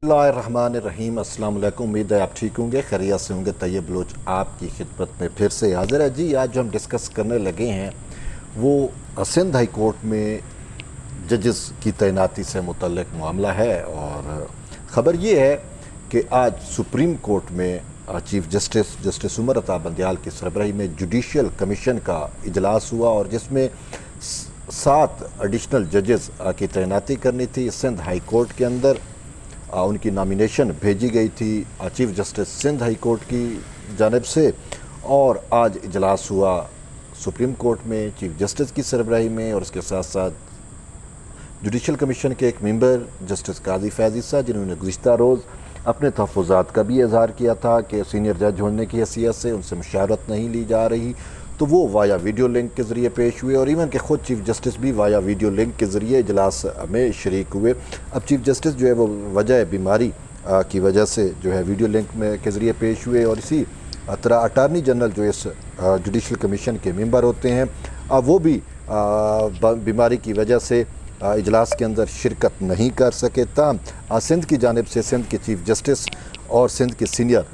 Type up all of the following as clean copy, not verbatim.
बिस्मिल्लाहिर्रहमानिर्रहीम। अस्सलाम वालेकुम। उम्मीद है आप ठीक होंगे, खैरियत से होंगे। तैयब बलोच आपकी खिदमत में फिर से हाजिर है। जी, आज जो हम डिस्कस करने लगे हैं वो सिंध हाई कोर्ट में जजेस की तैनाती से मुतल्लिक मामला है। और ख़बर ये है कि आज सुप्रीम कोर्ट में चीफ जस्टिस उमर अता बंदयाल की सरबराही में जुडिशल कमीशन का इजलास हुआ और जिसमें 7 एडिशनल जजेस की तैनाती करनी थी सिंध हाई कोर्ट के अंदर। उनकी नॉमिनेशन भेजी गई थी chief justice Sindh high court की जानिब से। और आज इजलास हुआ सुप्रीम कोर्ट में चीफ जस्टिस की सरबराही में और उसके साथ साथ जुडिशल कमीशन के एक मेंबर जस्टिस काजी फैज़ ईसा, जिन्होंने गुज़िश्ता रोज़ अपने तहफ़्फ़ुज़ात का भी इजहार किया था कि सीनियर जज होने की हैसियत से उनसे मुशावरत नहीं ली जा रही, तो वो वाया वीडियो लिंक के ज़रिए पेश हुए। और इवन के ख़ुद चीफ जस्टिस भी वाया वीडियो लिंक के ज़रिए इजलास में शरीक हुए। अब चीफ जस्टिस जो है वो वजह बीमारी की वजह से जो है वीडियो लिंक में के ज़रिए पेश हुए। और इसी तरह अटारनी जनरल जो इस जुडिशल कमीशन के मेंबर होते हैं वो भी बीमारी की वजह से इजलास के अंदर शिरकत नहीं कर सके। ताम सिंध की जानिब से सिंध के चीफ जस्टिस और सिंध के सीनियर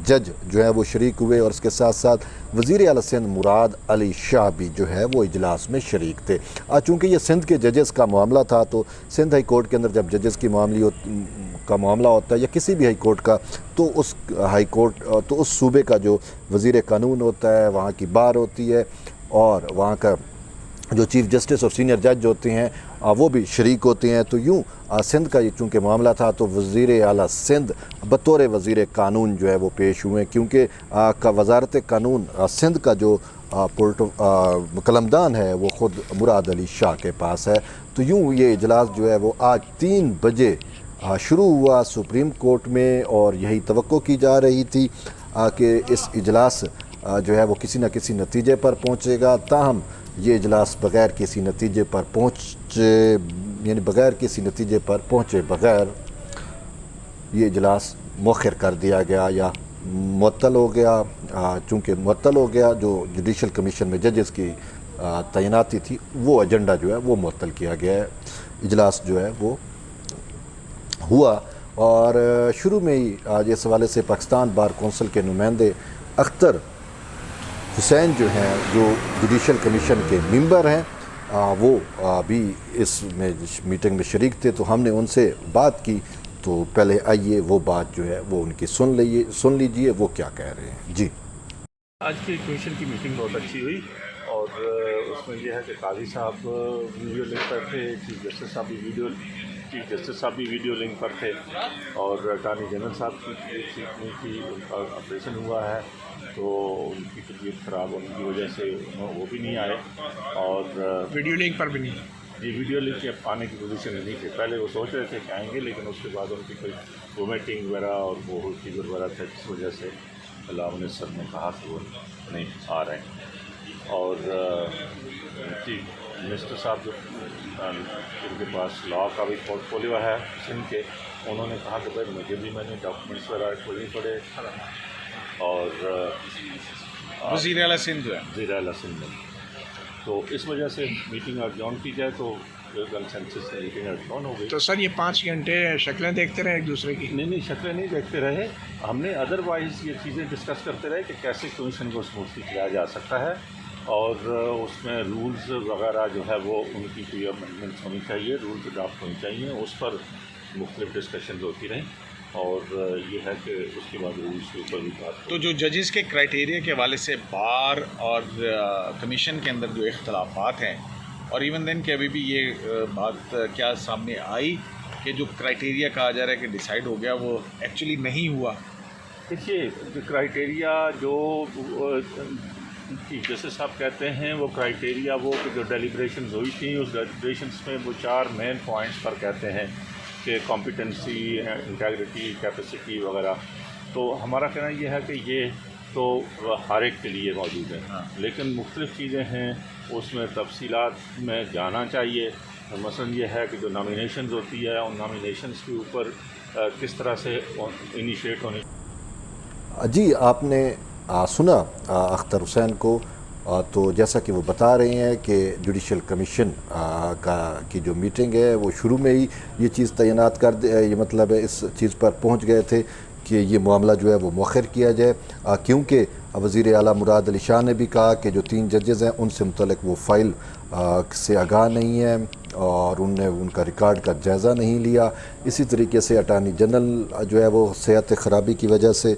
जज जो है वो शरीक हुए। और इसके साथ साथ वज़ीर आला सिंध मुराद अली शाह भी जो है वो इजलास में शरीक थे। चूँकि ये सिंध के जजेस का मामला था, तो सिंध हाई कोर्ट के अंदर जब जजेस की का मामला होता है या किसी भी हाई कोर्ट का, तो उस हाई कोर्ट तो उस सूबे का जो वज़ीर कानून होता है, वहाँ की बार होती है और वहाँ का जो चीफ जस्टिस और सीनियर जज होते हैं वो भी शरीक होते हैं। तो यूँ सिंध का ये चूँकि मामला था, तो वज़ीर आला सिंध बतौर वज़ीर कानून जो है वो पेश हुए, क्योंकि वज़ारत कानून सिंध का जो कलमदान है वो ख़ुद मुराद अली शाह के पास है। तो यूँ ये इजलास जो है वो आज 3 बजे शुरू हुआ सुप्रीम कोर्ट में और यही तवक्को की जा रही थी कि इस इजलास जो है वो किसी न किसी नतीजे पर पहुँचेगा। ताहम ये इजलास बग़ैर किसी नतीजे पर पहुँचे बग़ैर ये इजलास मौखर कर दिया गया या मुअत्तल हो गया। चूँकि मुअत्तल हो गया, जो जुडिशल कमीशन में जजेस की तैनाती थी वो एजेंडा जो है वो मुअत्तल किया गया है। इजलास जो है वो हुआ और शुरू में ही आज इस हवाले से पाकिस्तान बार कौंसिल के नुमाइंदे अख्तर हुसैन जो हैं, जो जुडिशल कमीशन के मेंबर हैं, वो भी इस मीटिंग में शरीक थे। तो हमने उनसे बात की, तो पहले आइए वो बात जो है वो उनकी सुन लीजिए वो क्या कह रहे हैं। जी, आज की कमीशन की मीटिंग बहुत अच्छी हुई और उसमें यह है कि काजी साहब वीडियो लिंक पर थे, चीफ जस्टिस साहब भी वीडियो लिंक पर थे और अटॉर्नी जनरल साहब की उनका ऑपरेशन हुआ है, तो उनकी तबीयत ख़राब होने की वजह से वो भी नहीं आए और वीडियो लिंक पर भी नहीं जी वीडियो लिंक के आने की पोजीशन में नहीं थे। पहले वो सोच रहे थे कि आएंगे, लेकिन उसके बाद उनकी कोई वोमिटिंग वगैरह और वो फीवर वगैरह थे, जिस वजह से अल्लाह सर ने कहा कि वो नहीं आ रहे हैं। और चीफ मिनिस्टर साहब जो जिनके पास लॉ का भी पोर्टफोलियो है सिंध के, उन्होंने कहा कि भाई मुझे भी मैंने डॉक्यूमेंट्स वगैरह खोलने पड़े और वज़ीर आला सिंध है वज़ीर आला सिंध, तो इस वजह से मीटिंग एडजॉर्न की जाए, तो कंसेंसस से मीटिंग एडजॉर्न हो गई। तो सर ये 5 घंटे शक्लें देखते रहे एक दूसरे की? नहीं, शक्लें नहीं देखते रहे, हमने अदरवाइज़ ये चीज़ें डिस्कस करते रहे कि कैसे कमीशन को स्मूथली किया जा सकता है और उसमें रूल्स वगैरह जो है वो उनकी कोई अमेंडमेंट्स होनी चाहिए, रूल्स अडॉप्ट होनी चाहिए, उस पर मुख्तलिफ डिस्कशन होती रहीं और ये है कि उसके बाद रूल्स के ऊपर भी बात। तो जो जजेस के क्राइटेरिया के हवाले से बार और कमीशन के अंदर जो इख्तलाफात हैं, और इवन देन कि अभी भी ये बात क्या सामने आई कि जो क्राइटेरिया कहा जा रहा है कि डिसाइड हो गया, वो एक्चुअली नहीं हुआ? देखिए, जो क्राइटेरिया जो चीफ जस्टिस साहब कहते हैं वो क्राइटेरिया वो जो डेलिब्रेशंस हुई थी, उस डेलिब्रेशंस में वो 4 मेन पॉइंट्स पर कहते हैं कि कॉम्पिटेंसी, इंटेग्रिटी, कैपेसिटी वगैरह। तो हमारा कहना यह है कि ये तो हर एक के लिए मौजूद है, लेकिन मुख्तलिफ़ चीज़ें हैं, उसमें तफसीलात में जाना चाहिए। मसलन ये है कि जो नॉमिनेशंस होती है, उन नॉमिनेशंस के ऊपर किस तरह से इनिशिएट होनी। जी, आपने सुना अख्तर हुसैन को, तो जैसा कि वो बता रहे हैं कि जुडिशल कमीशन की जो मीटिंग है वो शुरू में ही ये चीज़ तैनात कर दे, ये मतलब इस चीज़ पर पहुंच गए थे कि ये मामला जो है वो मौखर किया जाए, क्योंकि वज़ीर आला मुराद अली शाह ने भी कहा कि जो 3 जजेज़ हैं उनसे मुतल्लिक़ वो फ़ाइल से आगाह नहीं है और उनने उनका रिकॉर्ड का जायज़ा नहीं लिया। इसी तरीके से अटार्नी जनरल जो है वो सेहत ख़राबी की वजह से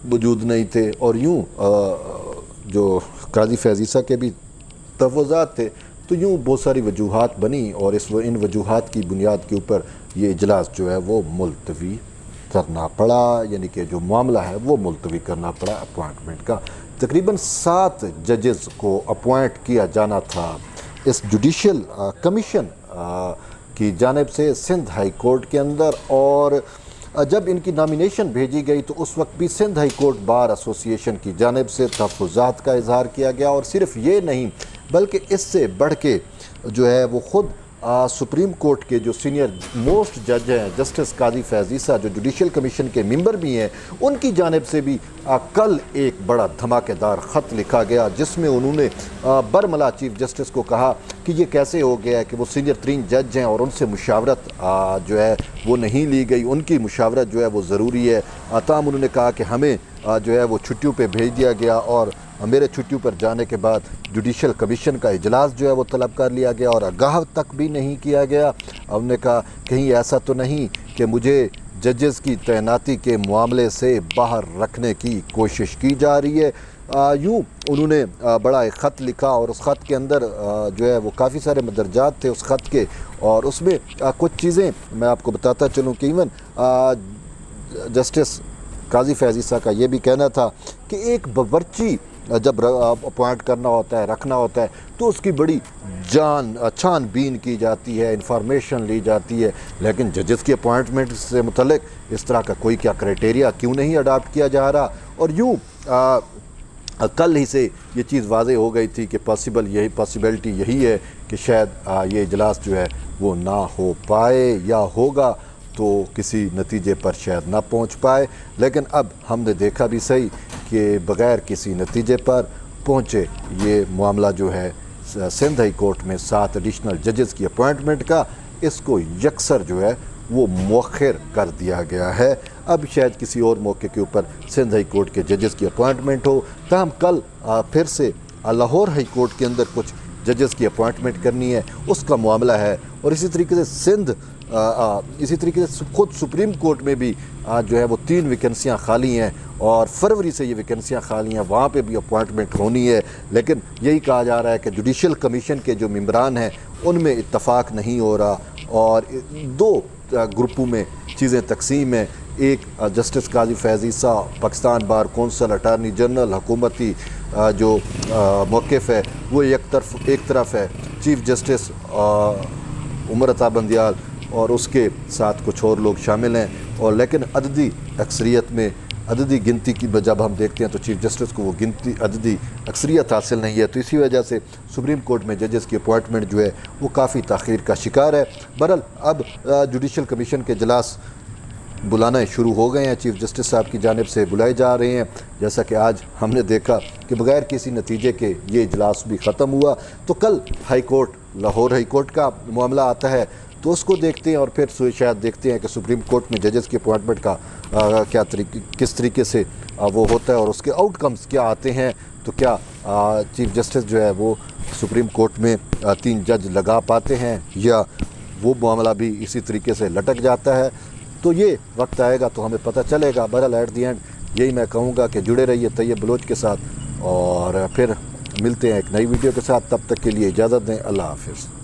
मौजूद नहीं थे, और यूँ जो काजी फैज़ ईसा के भी तफ़्वुज़ात थे, तो यूँ बहुत सारी वजूहात बनी और इन वजूहात की बुनियाद के ऊपर ये इजलास जो है वो मुलतवी करना पड़ा, यानी कि जो मामला है वो मुलतवी करना पड़ा अपॉइंटमेंट का। तकरीबन 7 जजेस को अपॉइंट किया जाना था इस जुडिशल कमीशन की जानिब से सिंध हाई कोर्ट के अंदर, और जब इनकी नॉमिनेशन भेजी गई तो उस वक्त भी Sindh high court bar association की जानिब से तहफ़्फ़ुज़ात का इजहार किया गया। और सिर्फ ये नहीं बल्कि इससे बढ़ के जो है वो ख़ुद सुप्रीम कोर्ट के जो सीनियर मोस्ट जज हैं जस्टिस काजी फैज़ ईसा, जो जुडिशल कमीशन के मेंबर भी हैं, उनकी जानिब से भी कल एक बड़ा धमाकेदार ख़त लिखा गया जिसमें उन्होंने बरमला चीफ जस्टिस को कहा कि ये कैसे हो गया है कि वो सीनियर 3 जज हैं और उनसे मुशावरत जो है वो नहीं ली गई, उनकी मुशावरत जो है वो ज़रूरी है। ताहम उन्होंने कहा कि हमें जो है वो छुट्टियों पे भेज दिया गया और मेरे छुट्टियों पर जाने के बाद जुडिशल कमीशन का इजलास जो है वो तलब कर लिया गया और आगाह तक भी नहीं किया गया। उन्होंने कहा कहीं ऐसा तो नहीं कि मुझे जजेस की तैनाती के मामले से बाहर रखने की कोशिश की जा रही है। यूँ उन्होंने बड़ा एक ख़त लिखा और उस ख़त के अंदर जो है वो काफ़ी सारे मदरजात थे उस ख़त के, और उसमें कुछ चीज़ें मैं आपको बताता चलूँ कि इवन जस्टिस काजी फैज़ ईसा का ये भी कहना था कि एक बावर्ची जब अपॉइंट करना होता है, रखना होता है, तो उसकी बड़ी छानबीन की जाती है, इंफॉर्मेशन ली जाती है, लेकिन जजेस की अपॉइंटमेंट से मुतल्लिक इस तरह का कोई क्या क्राइटेरिया क्यों नहीं अडॉप्ट किया जा रहा। और यूँ कल ही से ये चीज़ वाज़े हो गई थी कि पॉसिबिलिटी यही है कि शायद ये इजलास जो है वो ना हो पाए या होगा तो किसी नतीजे पर शायद ना पहुंच पाए। लेकिन अब हमने देखा भी सही कि बग़ैर किसी नतीजे पर पहुंचे ये मामला जो है सिंध हाई कोर्ट में 7 एडिशनल जजेस की अपॉइंटमेंट का, इसको यकसर जो है वो मौखर कर दिया गया है। अब शायद किसी और मौके के ऊपर सिंध हाई कोर्ट के जजेस की अपॉइंटमेंट हो। ताहम कल फिर से लाहौर हाई कोर्ट के अंदर कुछ जजेस की अपॉइंटमेंट करनी है, उसका मामला है। और इसी तरीके से खुद सुप्रीम कोर्ट में भी जो है वो 3 वैकेंसियाँ खाली हैं और फरवरी से ये वैकेंसियाँ खाली हैं, वहाँ पे भी अपॉइंटमेंट होनी है। लेकिन यही कहा जा रहा है कि जुडिशल कमीशन के जो मेंबरान हैं उनमें इत्तफाक नहीं हो रहा और 2 ग्रुपों में चीज़ें तकसीम हैं। एक justice Qazi Faez Isa, Pakistan bar council, attorney general, हुकूमती जो मौक़िफ़ है वो एक तरफ है, चीफ जस्टिस उमर अता बंदियाल और उसके साथ कुछ और लोग शामिल हैं। और लेकिन अददी अक्सरियत में अददी गिनती की जब हम देखते हैं तो चीफ जस्टिस को वो अददी अक्सरियत हासिल नहीं है, तो इसी वजह से सुप्रीम कोर्ट में जजेस की अपॉइंटमेंट जो है वो काफ़ी ताख़ीर का शिकार है। बहरहाल अब जुडिशल कमीशन के इजलास बुलाना शुरू हो गए हैं, चीफ जस्टिस साहब की जानिब से बुलाए जा रहे हैं। जैसा कि आज हमने देखा कि बग़ैर किसी नतीजे के ये इजलास भी ख़त्म हुआ, तो कल high court Lahore high court का मामला आता है तो उसको देखते हैं और फिर शायद देखते हैं कि सुप्रीम कोर्ट में जजेस की अपॉइंटमेंट का किस तरीके से वो होता है और उसके आउटकम्स क्या आते हैं। तो क्या चीफ जस्टिस जो है वो सुप्रीम कोर्ट में 3 जज लगा पाते हैं या वो मामला भी इसी तरीके से लटक जाता है, तो ये वक्त आएगा तो हमें पता चलेगा। बहरहाल एट दी एंड यही मैं कहूँगा कि जुड़े रहिए तैयब बलोच के साथ और फिर मिलते हैं एक नई वीडियो के साथ। तब तक के लिए इजाज़त दें। अल्लाह हाफ़िज़।